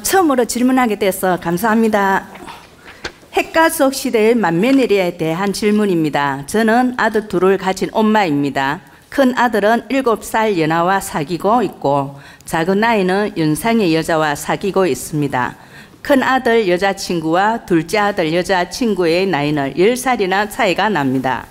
처음으로 질문하게 돼서 감사합니다. 핵가족 시대의 맏며느리에 대한 질문입니다. 저는 아들 둘을 가진 엄마입니다. 큰 아들은 7살 연하와 사귀고 있고 작은 아이는 연상의 여자와 사귀고 있습니다. 큰 아들 여자친구와 둘째 아들 여자친구의 나이는 10살이나 차이가 납니다.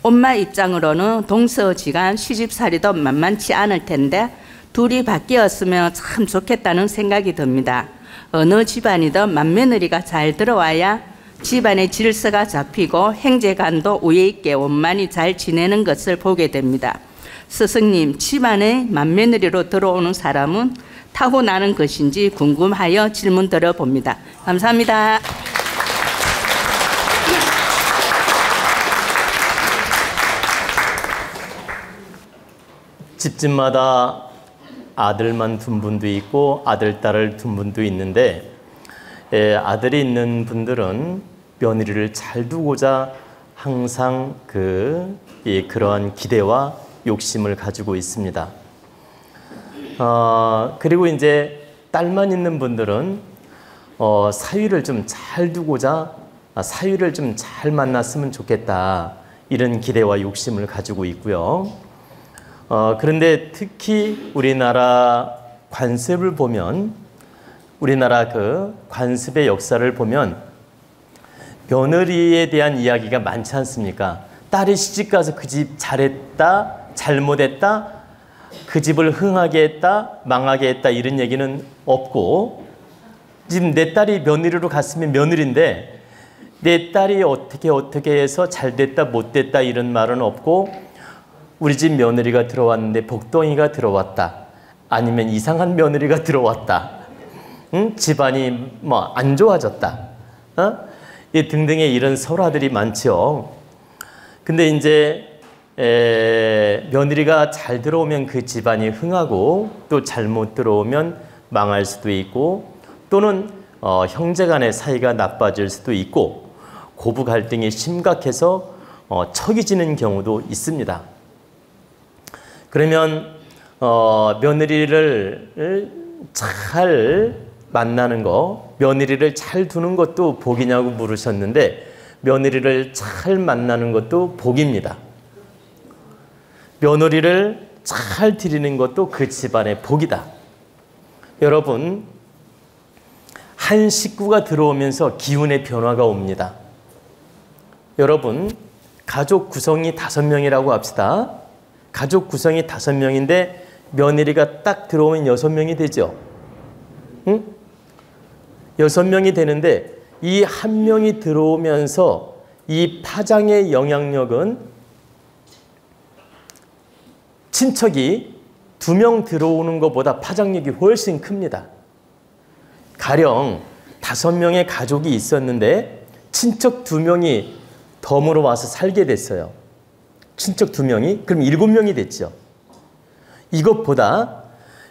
엄마 입장으로는 동서지간 시집살이도 만만치 않을 텐데 둘이 바뀌었으면 참 좋겠다는 생각이 듭니다. 어느 집안이든 맏며느리가 잘 들어와야 집안의 질서가 잡히고 형제간도 우애 있게 원만히 잘 지내는 것을 보게 됩니다. 스승님, 집안에 맏며느리로 들어오는 사람은 타고나는 것인지 궁금하여 질문 드려봅니다. 감사합니다. 집집마다 아들만 둔 분도 있고 아들, 딸을 둔 분도 있는데 아들이 있는 분들은 며느리를 잘 두고자 항상 그러한 기대와 욕심을 가지고 있습니다. 그리고 이제 딸만 있는 분들은 사위를 좀 잘 두고자 사위를 좀 잘 만났으면 좋겠다 이런 기대와 욕심을 가지고 있고요. 그런데 특히 우리나라 관습을 보면 우리나라 그 관습의 역사를 보면 며느리에 대한 이야기가 많지 않습니까? 딸이 시집가서 그 집 잘했다, 잘못했다, 그 집을 흥하게 했다, 망하게 했다 이런 얘기는 없고 지금 내 딸이 며느리로 갔으면 며느리인데 내 딸이 어떻게 해서 잘됐다, 못됐다 이런 말은 없고 우리 집 며느리가 들어왔는데 복덩이가 들어왔다. 아니면 이상한 며느리가 들어왔다. 집안이 뭐 안 좋아졌다. 이 등등의 이런 설화들이 많죠. 근데 이제 며느리가 잘 들어오면 그 집안이 흥하고 또 잘못 들어오면 망할 수도 있고 또는 형제 간의 사이가 나빠질 수도 있고 고부 갈등이 심각해서 척이 지는 경우도 있습니다. 그러면 며느리를 잘 만나는 거, 며느리를 잘 두는 것도 복이냐고 물으셨는데 며느리를 잘 만나는 것도 복입니다. 며느리를 잘 드리는 것도 그 집안의 복이다. 여러분, 한 식구가 들어오면서 기운의 변화가 옵니다. 여러분, 가족 구성이 5명이라고 합시다. 가족 구성이 5명인데 며느리가 딱 들어오면 6명이 되죠. 응? 6명이 되는데 이 한 명이 들어오면서 이 파장의 영향력은 친척이 2명 들어오는 것보다 파장력이 훨씬 큽니다. 가령 5명의 가족이 있었는데 친척 2명이 덤으로 와서 살게 됐어요. 친척 2명이? 그럼 7명이 됐죠. 이것보다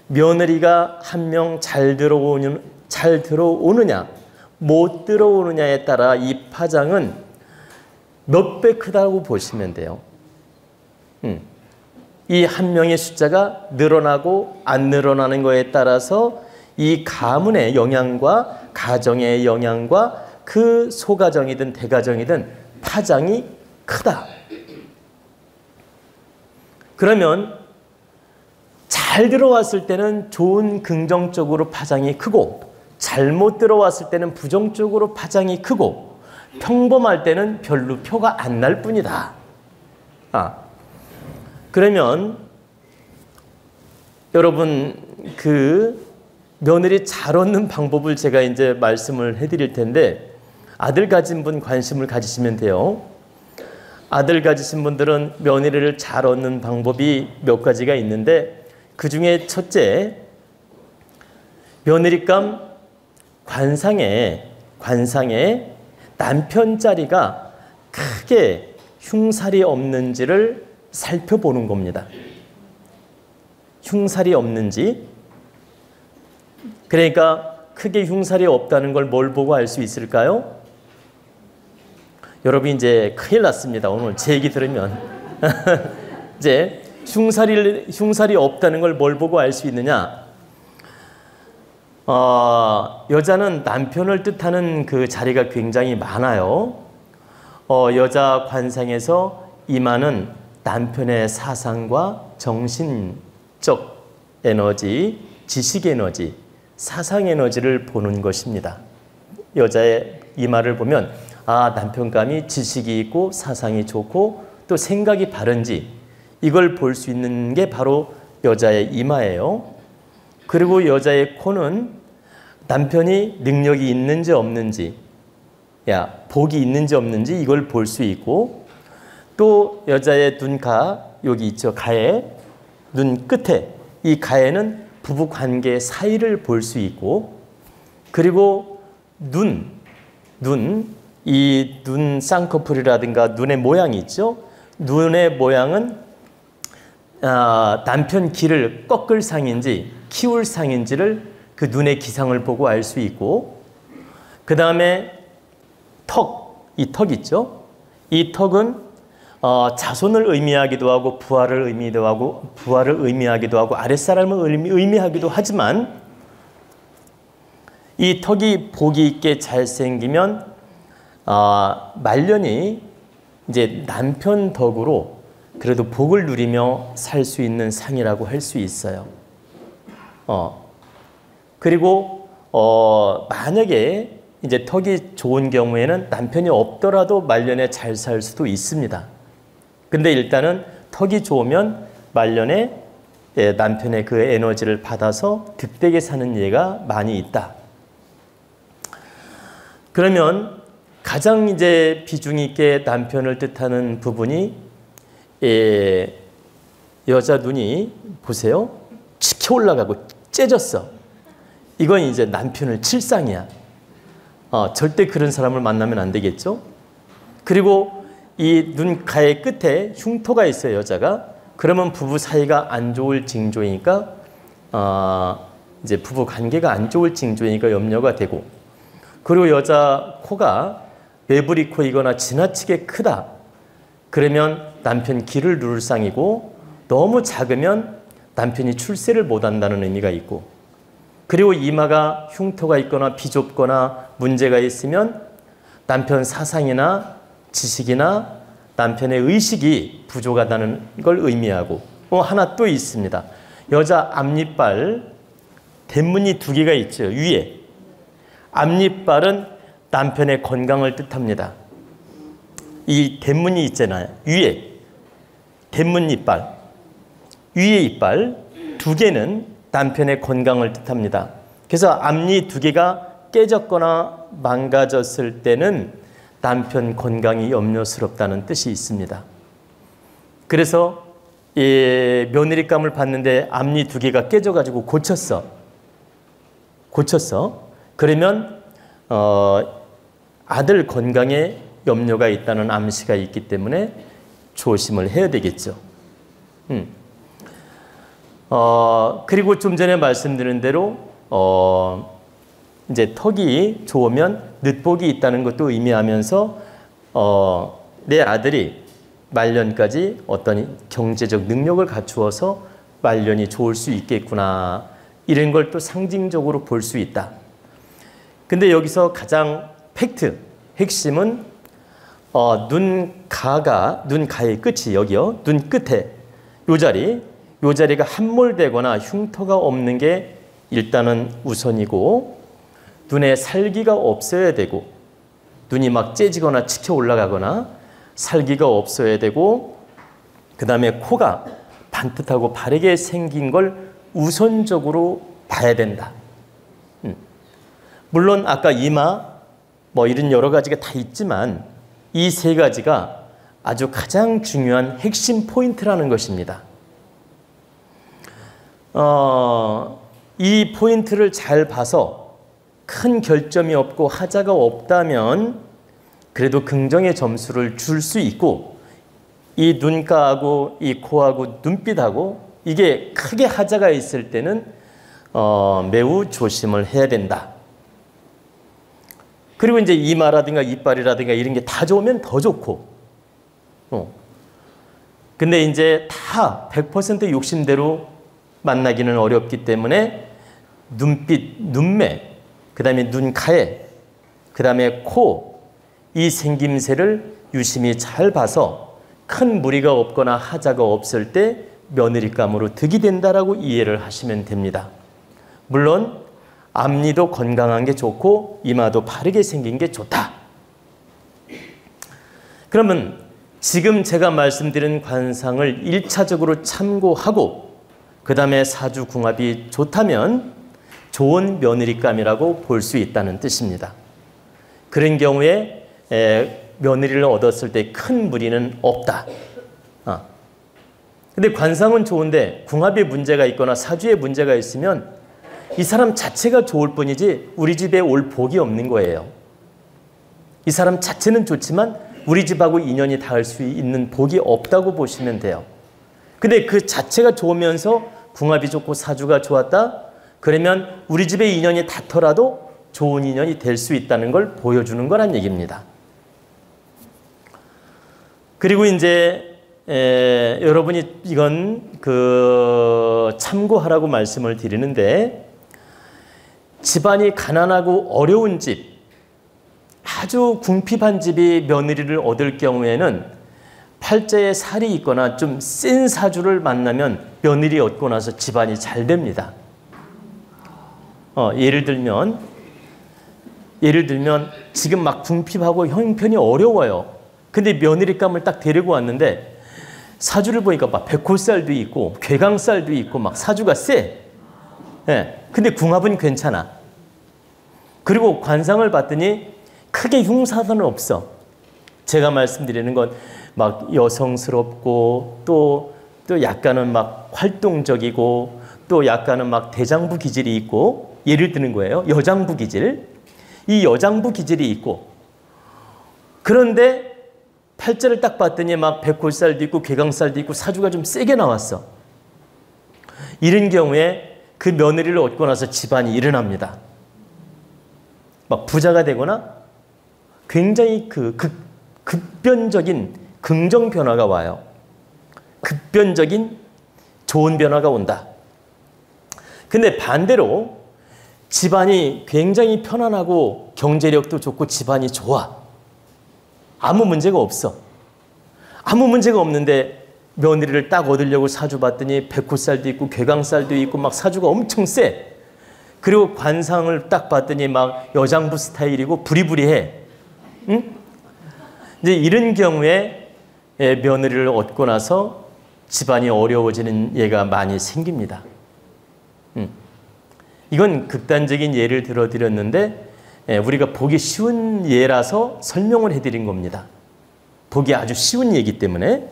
며느리가 1명 잘 들어오느냐 못 들어오느냐에 따라 이 파장은 몇 배 크다고 보시면 돼요. 이 한 명의 숫자가 늘어나고 안 늘어나는 거에 따라서 이 가문의 영향과 가정의 영향과 그 소가정이든 대가정이든 파장이 크다. 그러면 잘 들어왔을 때는 좋은 긍정적으로 파장이 크고 잘못 들어왔을 때는 부정적으로 파장이 크고 평범할 때는 별로 표가 안 날 뿐이다. 그러면 여러분 그 며느리 잘 얻는 방법을 제가 이제 말씀을 해드릴 텐데 아들 가진 분 관심을 가지시면 돼요. 아들 가지신 분들은 며느리를 잘 얻는 방법이 몇 가지가 있는데 그 중에 첫째, 며느리감 관상에 남편 자리가 크게 흉살이 없는지를 살펴보는 겁니다. 흉살이 없는지. 그러니까 크게 흉살이 없다는 걸 뭘 보고 알 수 있을까요? 여러분 이제 큰일 났습니다. 오늘 제 얘기 들으면. 이제 흉살이 없다는 걸 뭘 보고 알 수 있느냐? 여자는 남편을 뜻하는 그 자리가 굉장히 많아요. 여자 관상에서 이마는 남편의 사상과 정신적 에너지, 지식 에너지, 사상 에너지를 보는 것입니다. 여자의 이마를 보면 남편감이 지식이 있고 사상이 좋고 또 생각이 바른지 이걸 볼 수 있는 게 바로 여자의 이마예요. 그리고 여자의 코는 남편이 능력이 있는지 없는지, 복이 있는지 없는지 이걸 볼 수 있고, 또 여자의 눈가, 여기 있죠, 가해, 눈 끝에, 이 가해는 부부 관계 사이를 볼 수 있고, 그리고 이 눈 쌍꺼풀이라든가 눈의 모양이 있죠. 눈의 모양은 남편 기를 꺾을 상인지 키울 상인지를 그 눈의 기상을 보고 알 수 있고, 그 다음에 이 턱 있죠. 이 턱은 자손을 의미하기도 하고 부활을 의미하기도 하고 아랫사람을 의미하기도 하지만, 이 턱이 복이 있게 잘 생기면 말년이 이제 남편 덕으로 그래도 복을 누리며 살 수 있는 상이라고 할 수 있어요. 그리고 만약에 이제 턱이 좋은 경우에는 남편이 없더라도 말년에 잘 살 수도 있습니다. 근데 일단은 턱이 좋으면 말년에 남편의 그 에너지를 받아서 득되게 사는 예가 많이 있다. 그러면 가장 이제 비중 있게 남편을 뜻하는 부분이 여자 눈이 보세요. 치켜 올라가고 째졌어. 이건 이제 남편을 칠상이야. 절대 그런 사람을 만나면 안 되겠죠. 그리고 이 눈가의 끝에 흉터가 있어요, 여자가. 그러면 부부 사이가 안 좋을 징조이니까 이제 부부 관계가 안 좋을 징조이니까 염려가 되고, 그리고 여자 코가 외부리 코이거나 지나치게 크다. 그러면 남편 기를 누를 상이고, 너무 작으면 남편이 출세를 못한다는 의미가 있고, 그리고 이마가 흉터가 있거나 비좁거나 문제가 있으면 남편 사상이나 지식이나 남편의 의식이 부족하다는 걸 의미하고, 하나 또 있습니다. 여자 앞니빨 대문이 2개가 있죠, 위에. 앞니빨은 남편의 건강을 뜻합니다. 이 대문이 있잖아요, 위에. 대문이빨, 위에 이빨 2개는 남편의 건강을 뜻합니다. 그래서 앞니 2개가 깨졌거나 망가졌을 때는 남편 건강이 염려스럽다는 뜻이 있습니다. 그래서 며느리감을 받는데 앞니 2개가 깨져가지고 고쳤어. 그러면 아들 건강에 염려가 있다는 암시가 있기 때문에 조심을 해야 되겠죠. 그리고 좀 전에 말씀드린 대로 이제 턱이 좋으면 늦복이 있다는 것도 의미하면서 내 아들이 말년까지 어떤 경제적 능력을 갖추어서 말년이 좋을 수 있겠구나, 이런 걸 또 상징적으로 볼 수 있다. 근데 여기서 가장 핵심은 눈가의 끝이 여기요, 눈 끝에 요 자리가 함몰되거나 흉터가 없는 게 일단은 우선이고, 눈에 살기가 없어야 되고, 눈이 막 째지거나 치켜 올라가거나 살기가 없어야 되고, 그 다음에 코가 반듯하고 바르게 생긴 걸 우선적으로 봐야 된다. 물론 아까 이마 이런 여러 가지가 다 있지만 이 3가지가 아주 가장 중요한 핵심 포인트라는 것입니다. 이 포인트를 잘 봐서 큰 결점이 없고 하자가 없다면 그래도 긍정의 점수를 줄 수 있고, 이 눈가하고 이 코하고 눈빛하고 이게 크게 하자가 있을 때는 매우 조심을 해야 된다. 그리고 이제 이마라든가 이빨이라든가 이런 게 다 좋으면 더 좋고, 근데 이제 다 100% 욕심대로 만나기는 어렵기 때문에 눈빛, 눈매, 그 다음에 눈가에, 그 다음에 코, 이 생김새를 유심히 잘 봐서 큰 무리가 없거나 하자가 없을 때 며느리감으로 득이 된다라고 이해를 하시면 됩니다. 물론 앞니도 건강한 게 좋고 이마도 바르게 생긴 게 좋다. 그러면 지금 제가 말씀드린 관상을 1차적으로 참고하고 그 다음에 사주궁합이 좋다면 좋은 며느리감이라고 볼 수 있다는 뜻입니다. 그런 경우에 며느리를 얻었을 때 큰 무리는 없다. 근데 관상은 좋은데 궁합에 문제가 있거나 사주에 문제가 있으면 이 사람 자체가 좋을 뿐이지 우리 집에 올 복이 없는 거예요. 이 사람 자체는 좋지만 우리 집하고 인연이 닿을 수 있는 복이 없다고 보시면 돼요. 근데 그 자체가 좋으면서 궁합이 좋고 사주가 좋았다? 그러면 우리 집에 인연이 닿더라도 좋은 인연이 될 수 있다는 걸 보여주는 거란 얘기입니다. 그리고 이제 여러분이 이건 참고하라고 말씀을 드리는데 집안이 가난하고 어려운 집, 아주 궁핍한 집이 며느리를 얻을 경우에는 팔자에 살이 있거나 좀 센 사주를 만나면 며느리 얻고 나서 집안이 잘 됩니다. 예를 들면 지금 막 궁핍하고 형편이 어려워요. 근데 며느리감을 딱 데리고 왔는데 사주를 보니까 막 백호살도 있고 괴강살도 있고 막 사주가 세. 근데 궁합은 괜찮아. 그리고 관상을 봤더니 크게 흉사는 없어. 제가 말씀드리는 건 막 여성스럽고 또 약간은 막 활동적이고 또 약간은 막 대장부 기질이 있고 예를 드는 거예요. 여장부 기질. 이 여장부 기질이 있고 그런데 팔자를 딱 봤더니 막 백골살도 있고 괴강살도 있고 사주가 좀 세게 나왔어. 이런 경우에 그 며느리를 얻고 나서 집안이 일어납니다. 막 부자가 되거나 굉장히 급변적인 긍정 변화가 와요. 급변적인 좋은 변화가 온다. 근데 반대로 집안이 굉장히 편안하고 경제력도 좋고 집안이 좋아. 아무 문제가 없어. 아무 문제가 없는데 며느리를 딱 얻으려고 사주 봤더니 백호살도 있고 괴강살도 있고 막 사주가 엄청 세. 그리고 관상을 딱 봤더니 막 여장부 스타일이고 부리부리해. 응? 이제 이런 경우에 며느리를 얻고 나서 집안이 어려워지는 예가 많이 생깁니다. 이건 극단적인 예를 들어드렸는데 우리가 보기 쉬운 예라서 설명을 해드린 겁니다. 보기 아주 쉬운 예이기 때문에.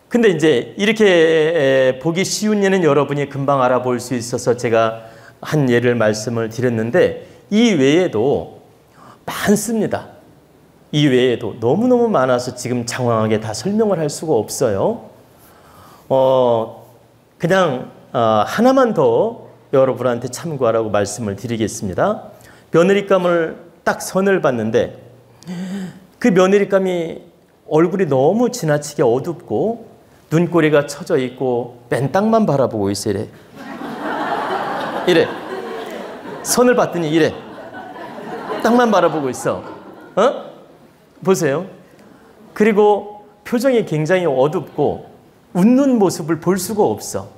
근데 이제 이렇게 보기 쉬운 예는 여러분이 금방 알아볼 수 있어서 제가 한 예를 말씀을 드렸는데 이 외에도 많습니다. 이 외에도 너무너무 많아서 지금 장황하게 다 설명을 할 수가 없어요. 그냥 하나만 더 여러분한테 참고하라고 말씀을 드리겠습니다. 며느리감을 딱 선을 봤는데 그 며느리감이 얼굴이 너무 지나치게 어둡고 눈꼬리가 처져 있고 맨 땅만 바라보고 있어. 이래. 선을 봤더니 이래. 땅만 바라보고 있어. 보세요. 그리고 표정이 굉장히 어둡고 웃는 모습을 볼 수가 없어.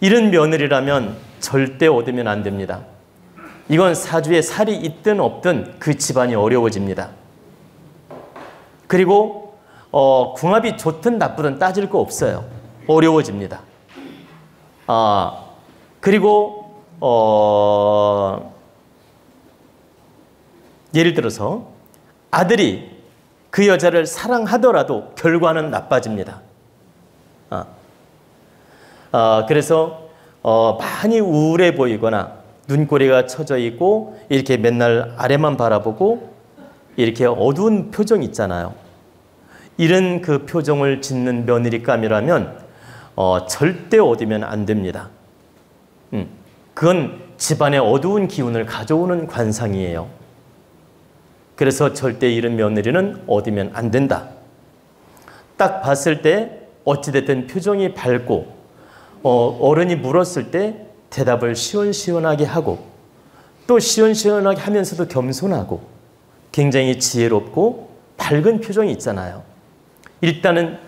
이런 며느리라면 절대 얻으면 안 됩니다. 이건 사주에 살이 있든 없든 그 집안이 어려워집니다. 그리고 궁합이 좋든 나쁘든 따질 거 없어요. 어려워집니다. 그리고 예를 들어서 아들이 그 여자를 사랑하더라도 결과는 나빠집니다. 그래서 많이 우울해 보이거나 눈꼬리가 처져 있고 이렇게 맨날 아래만 바라보고 이렇게 어두운 표정 있잖아요. 이런 그 표정을 짓는 며느리감이라면 절대 얻으면 안 됩니다. 그건 집안의 어두운 기운을 가져오는 관상이에요. 그래서 절대 이런 며느리는 얻으면 안 된다. 딱 봤을 때 어찌됐든 표정이 밝고 어른이 물었을 때 대답을 시원시원하게 하고 또 시원시원하게 하면서도 겸손하고 굉장히 지혜롭고 밝은 표정이 있잖아요. 일단은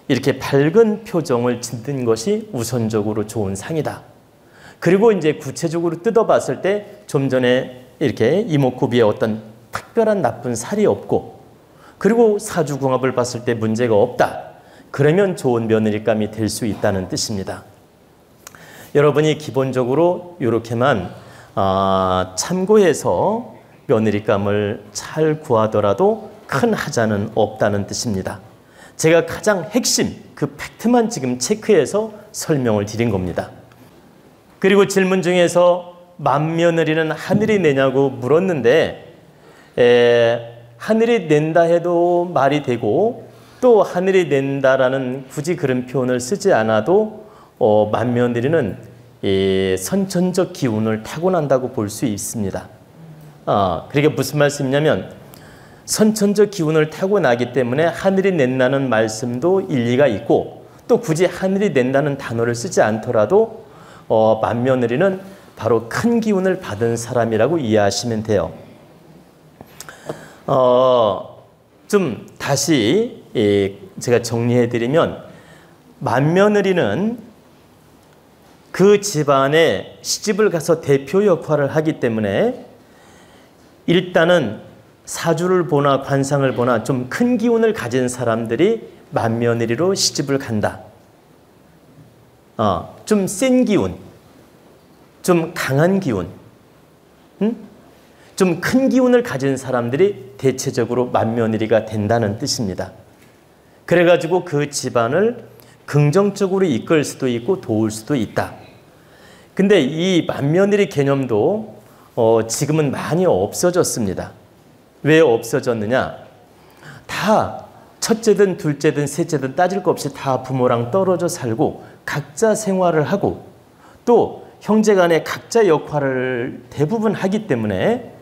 이렇게 밝은 표정을 짓는 것이 우선적으로 좋은 상이다. 그리고 이제 구체적으로 뜯어봤을 때 좀 전에 이렇게 이목구비에 어떤 특별한 나쁜 살이 없고 그리고 사주궁합을 봤을 때 문제가 없다. 그러면 좋은 며느리감이 될 수 있다는 뜻입니다. 여러분이 기본적으로 이렇게만 참고해서 며느리감을 잘 구하더라도 큰 하자는 없다는 뜻입니다. 제가 가장 핵심 그 팩트만 지금 체크해서 설명을 드린 겁니다. 그리고 질문 중에서 맏며느리는 하늘이 내냐고 물었는데 하늘이 낸다 해도 말이 되고 또 하늘이 낸다라는 굳이 그런 표현을 쓰지 않아도 맏며느리는 선천적 기운을 타고난다고 볼 수 있습니다. 그게 무슨 말씀이냐면 선천적 기운을 타고나기 때문에 하늘이 낸다는 말씀도 일리가 있고 또 굳이 하늘이 낸다는 단어를 쓰지 않더라도 맏며느리는 바로 큰 기운을 받은 사람이라고 이해하시면 돼요. 좀 다시 제가 정리해드리면 맏며느리는 그 집안에 시집을 가서 대표 역할을 하기 때문에 일단은 사주를 보나 관상을 보나 좀 큰 기운을 가진 사람들이 맏며느리로 시집을 간다. 좀 센 기운, 좀 강한 기운, 좀 큰 기운을 가진 사람들이 대체적으로 맏며느리가 된다는 뜻입니다. 그래가지고 그 집안을 긍정적으로 이끌 수도 있고 도울 수도 있다. 근데 이 맏며느리 개념도 지금은 많이 없어졌습니다. 왜 없어졌느냐? 다 첫째든 둘째든 셋째든 따질 것 없이 다 부모랑 떨어져 살고 각자 생활을 하고 또 형제간에 각자 역할을 대부분 하기 때문에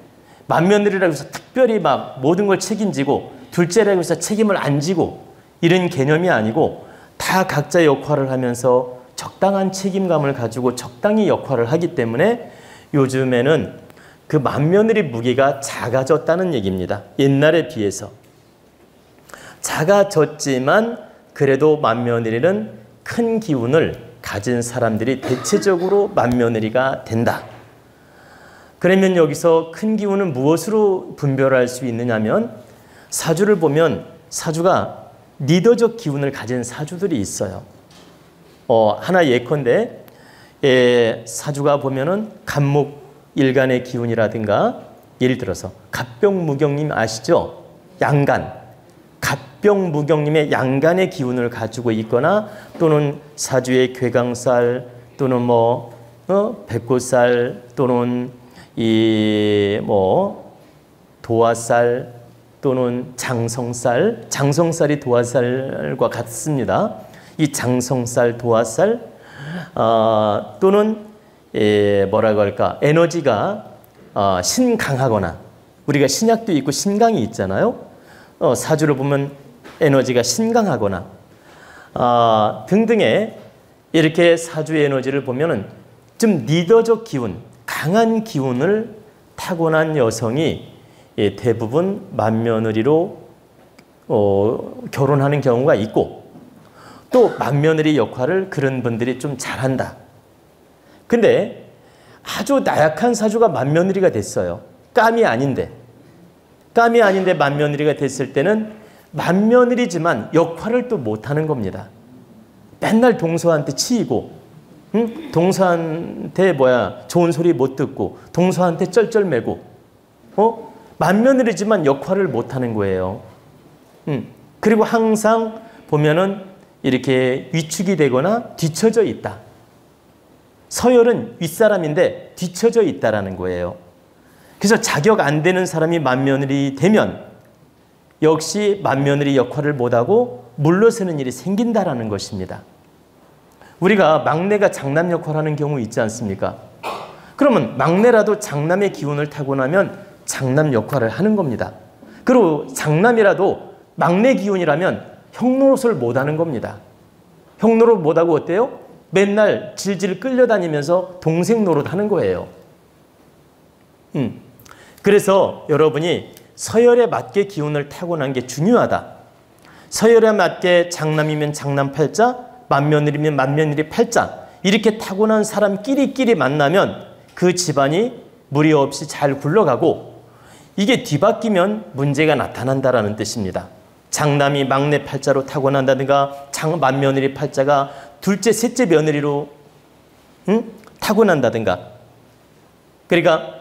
맏며느리라고 해서 특별히 막 모든 걸 책임지고 둘째라고 해서 책임을 안 지고 이런 개념이 아니고 다 각자 역할을 하면서 적당한 책임감을 가지고 적당히 역할을 하기 때문에 요즘에는 그 맏며느리 무게가 작아졌다는 얘기입니다. 옛날에 비해서. 작아졌지만 그래도 맏며느리는 큰 기운을 가진 사람들이 대체적으로 맏며느리가 된다. 그러면 여기서 큰 기운은 무엇으로 분별할 수 있느냐면 사주를 보면 사주가 리더적 기운을 가진 사주들이 있어요. 하나 예컨대 사주가 보면은 간목 일간의 기운이라든가 예를 들어서 갑병무경님 아시죠? 양간. 갑병무경님의 양간의 기운을 가지고 있거나 또는 사주의 괴강살 또는 백고살 또는 도화살 또는 장성살, 장성살이 도화살과 같습니다. 이 장성살, 도화살 또는 뭐라고 할까 에너지가 신강하거나 우리가 신약도 있고 신강이 있잖아요. 사주를 보면 에너지가 신강하거나 등등의 이렇게 사주의 에너지를 보면은 좀 리더적 기운, 강한 기운을 타고난 여성이 대부분 맏며느리로 결혼하는 경우가 있고 또 맏며느리 역할을 그런 분들이 좀 잘한다. 근데 아주 나약한 사주가 맏며느리가 됐어요. 깜이 아닌데 맏며느리가 됐을 때는 맏며느리지만 역할을 또 못하는 겁니다. 맨날 동서한테 치이고 동서한테 좋은 소리 못 듣고 동서한테 쩔쩔매고 맏며느리지만 역할을 못하는 거예요. 그리고 항상 보면은 이렇게 위축이 되거나 뒤처져 있다. 서열은 윗사람인데 뒤처져 있다라는 거예요. 그래서 자격 안 되는 사람이 맏며느리 되면 역시 맏며느리 역할을 못하고 물러서는 일이 생긴다라는 것입니다. 우리가 막내가 장남 역할을 하는 경우 있지 않습니까? 그러면 막내라도 장남의 기운을 타고나면 장남 역할을 하는 겁니다. 그리고 장남이라도 막내 기운이라면 형 노릇을 못하는 겁니다. 형 노릇 못하고 어때요? 맨날 질질 끌려다니면서 동생 노릇하는 거예요. 그래서 여러분이 서열에 맞게 기운을 타고난 게 중요하다. 서열에 맞게 장남이면 장남 팔자, 맏며느리면 맏며느리 팔자, 이렇게 타고난 사람끼리끼리 만나면 그 집안이 무리 없이 잘 굴러가고, 이게 뒤바뀌면 문제가 나타난다라는 뜻입니다. 장남이 막내 팔자로 타고난다든가 맏며느리 팔자가 둘째, 셋째 며느리로 타고난다든가, 그러니까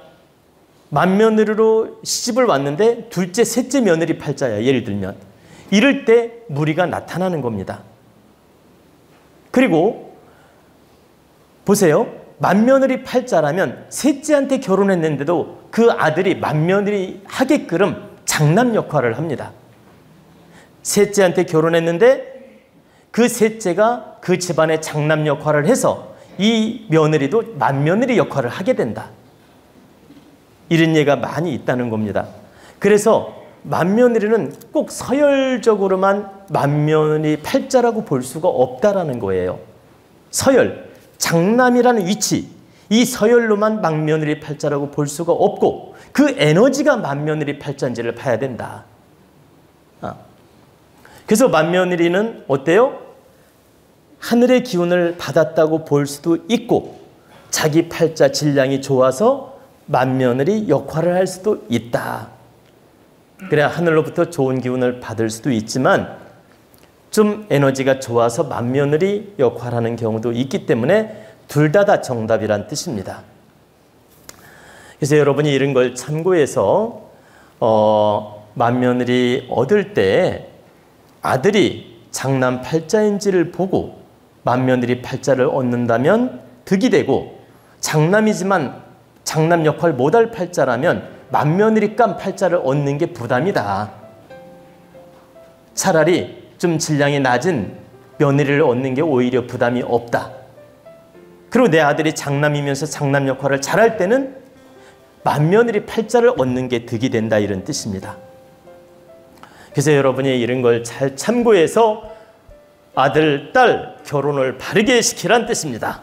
맏며느리로 시집을 왔는데 둘째, 셋째 며느리 팔자야, 예를 들면. 이럴 때 무리가 나타나는 겁니다. 그리고 보세요. 맏며느리 팔자라면 셋째한테 결혼했는데도 그 아들이 맏며느리 하게끔 장남 역할을 합니다. 셋째한테 결혼했는데 그 셋째가 그 집안의 장남 역할을 해서 이 며느리도 맏며느리 역할을 하게 된다. 이런 예가 많이 있다는 겁니다. 그래서 맏며느리는 꼭 서열적으로만 맏며느리 팔자라고 볼 수가 없다라는 거예요. 서열, 장남이라는 위치, 이 서열로만 맏며느리 팔자라고 볼 수가 없고 그 에너지가 맏며느리 팔자인지를 봐야 된다. 그래서 맏며느리는 어때요? 하늘의 기운을 받았다고 볼 수도 있고 자기 팔자 질량이 좋아서 맏며느리 역할을 할 수도 있다. 그래야 하늘로부터 좋은 기운을 받을 수도 있지만 좀 에너지가 좋아서 맏며느리 역할하는 경우도 있기 때문에 둘 다 정답이란 뜻입니다. 그래서 여러분이 이런 걸 참고해서 맏며느리 얻을 때 아들이 장남 팔자인지를 보고 맏며느리 팔자를 얻는다면 득이 되고, 장남이지만 장남 역할 못할 팔자라면 맏며느리 감 팔자를 얻는 게 부담이다. 차라리 좀 질량이 낮은 며느리를 얻는 게 오히려 부담이 없다. 그리고 내 아들이 장남이면서 장남 역할을 잘할 때는 맏며느리 팔자를 얻는 게 득이 된다, 이런 뜻입니다. 그래서 여러분이 이런 걸 잘 참고해서 아들, 딸 결혼을 바르게 시키란 뜻입니다.